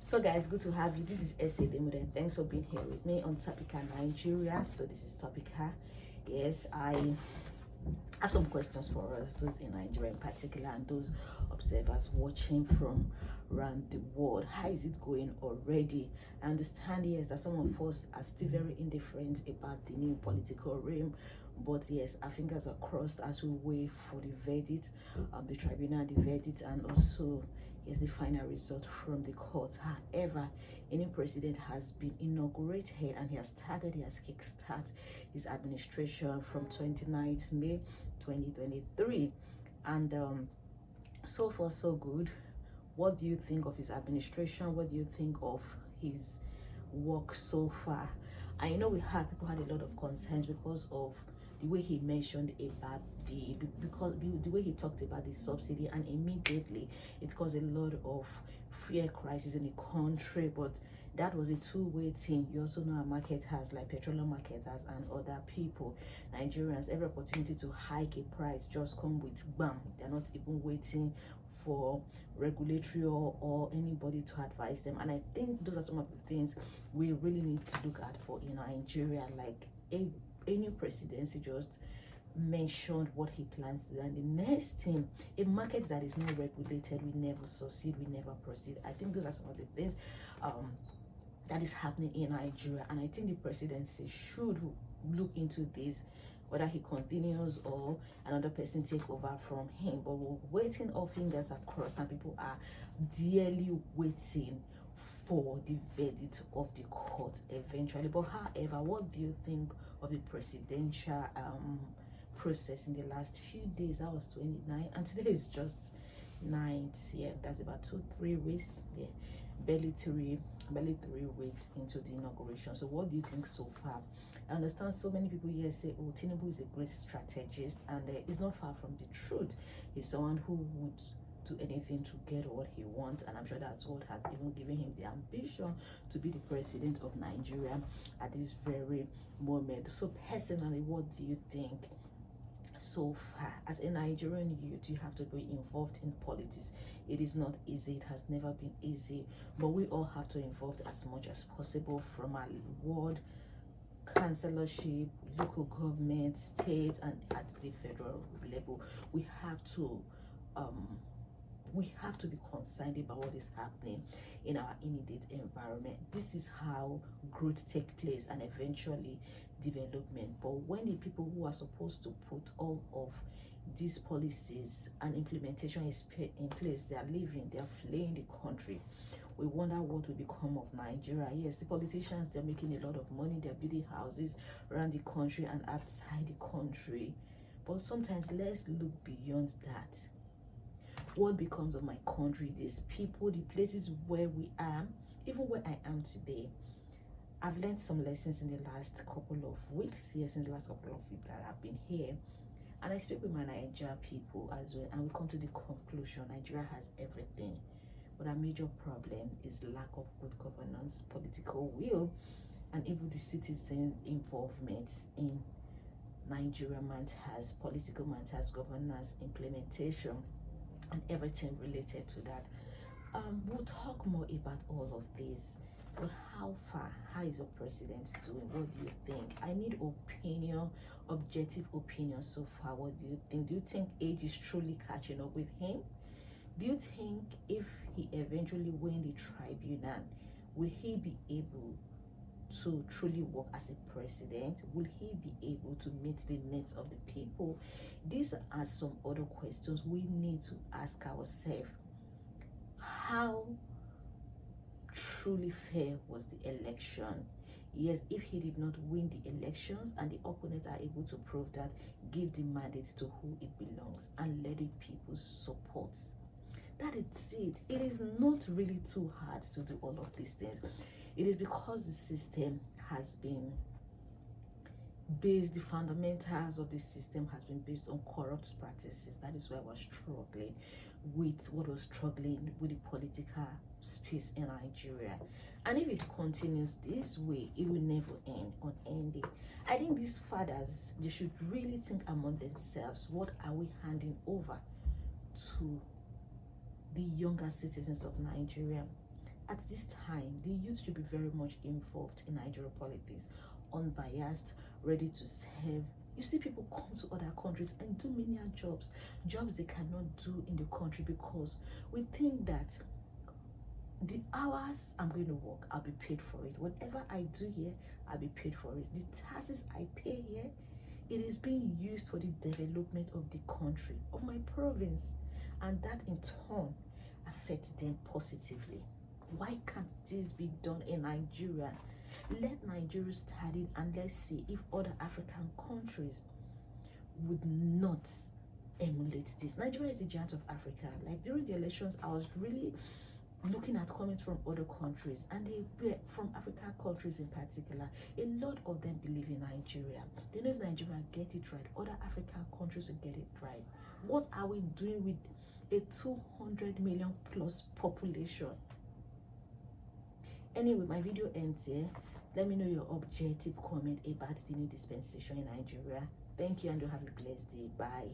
So guys, good to have you. This is Essay Demude, and thanks for being here with me on Topical Nigeria. So this is Topical. Yes, I have some questions for us, those in Nigeria in particular, and those observers watching from around the world. How is it going already? I understand, yes, that some of us are still very indifferent about the new political realm, but yes, our fingers are crossed as we wait for the verdict, the tribunal, the verdict, and also yes, the final result from the court. However, a new president has been inaugurated and he has kickstart his administration from 29th May 2023, and so far so good. What do you think of his administration? What do you think of his work so far? I know people had a lot of concerns because of the way he mentioned about the way he talked about the subsidy, and immediately it caused a lot of fear crisis in the country. But that was a two-way thing. You also know our market has, like petroleum marketers and other people, Nigerians, every opportunity to hike a price just come with bam. They're not even waiting for regulatory or anybody to advise them. And I think those are some of the things we really need to look at for in Nigeria. Like a new presidency just mentioned what he plans to do, and the next thing, a market that is not regulated will never succeed, will never proceed. I think those are some of the things that is happening in Nigeria, and I think the presidency should look into this, whether he continues or another person take over from him. But we're waiting, all fingers are crossed, and people are dearly waiting for the verdict of the court eventually. But however, what do you think of the presidential process in the last few days? That was 29, and today is just 9th. Yeah, that's about 2-3 weeks. Yeah, barely three weeks into the inauguration. So what do you think so far? I understand so many people here say, oh, Tinubu is a great strategist, and it's not far from the truth. He's someone who would do anything to get what he wants, and I'm sure that's what had even given him the ambition to be the president of Nigeria at this very moment. So personally, what do you think so far? As a Nigerian youth, you have to be involved in politics. It is not easy, it has never been easy, but we all have to involve as much as possible, from our ward councillorship, local government, state, and at the federal level. We have to be concerned about what is happening in our immediate environment. This is how growth takes place, and eventually development. But when the people who are supposed to put all of these policies and implementation is in place, they are leaving, they are fleeing the country, we wonder what will become of Nigeria. Yes, the politicians, they're making a lot of money, they're building houses around the country and outside the country, but sometimes let's look beyond that. What becomes of my country, these people, the places where we are, even where I am today? I've learned some lessons in the last couple of weeks. Yes, in the last couple of weeks that I've been here, and I speak with my Nigeria people as well, and we come to the conclusion Nigeria has everything, but our major problem is lack of good governance, political will, and even the citizen involvement in Nigeria matters, political matters, governance, implementation, and everything related to that. We'll talk more about all of this. But how is your president doing? What do you think? I need opinion, objective opinion so far. What do you think? Do you think age is truly catching up with him? Do you think if he eventually win the tribunal, will he be able to truly work as a president? Will he be able to meet the needs of the people? These are some other questions we need to ask ourselves. How truly fair was the election? Yes, if he did not win the elections and the opponents are able to prove that, give the mandate to who it belongs and let the people support. That is it. It is not really too hard to do all of these things. It is because the system has been based, the fundamentals of the system has been based on corrupt practices. That is why we're struggling with the political space in Nigeria. And if it continues this way, it will never end unending. I think these fathers, they should really think among themselves, what are we handing over to the younger citizens of Nigeria? at this time, the youth should be very much involved in Nigerian politics, unbiased, ready to serve. You see people come to other countries and do many jobs they cannot do in the country, because we think that the hours I'm going to work, I'll be paid for it. Whatever I do here, I'll be paid for it. The taxes I pay here, it is being used for the development of the country, of my province, and that in turn affects them positively. Why can't this be done in Nigeria? Let Nigeria study and let's see if other African countries would not emulate this. Nigeria is the giant of Africa. Like during the elections, I was really looking at comments from other countries, and they were from African countries in particular. A lot of them believe in Nigeria. They know if Nigeria get it right, other African countries will get it right. What are we doing with a 200 million plus population? Anyway, my video ends here. Let me know your objective comment about the new dispensation in Nigeria. Thank you, and do have a blessed day. Bye.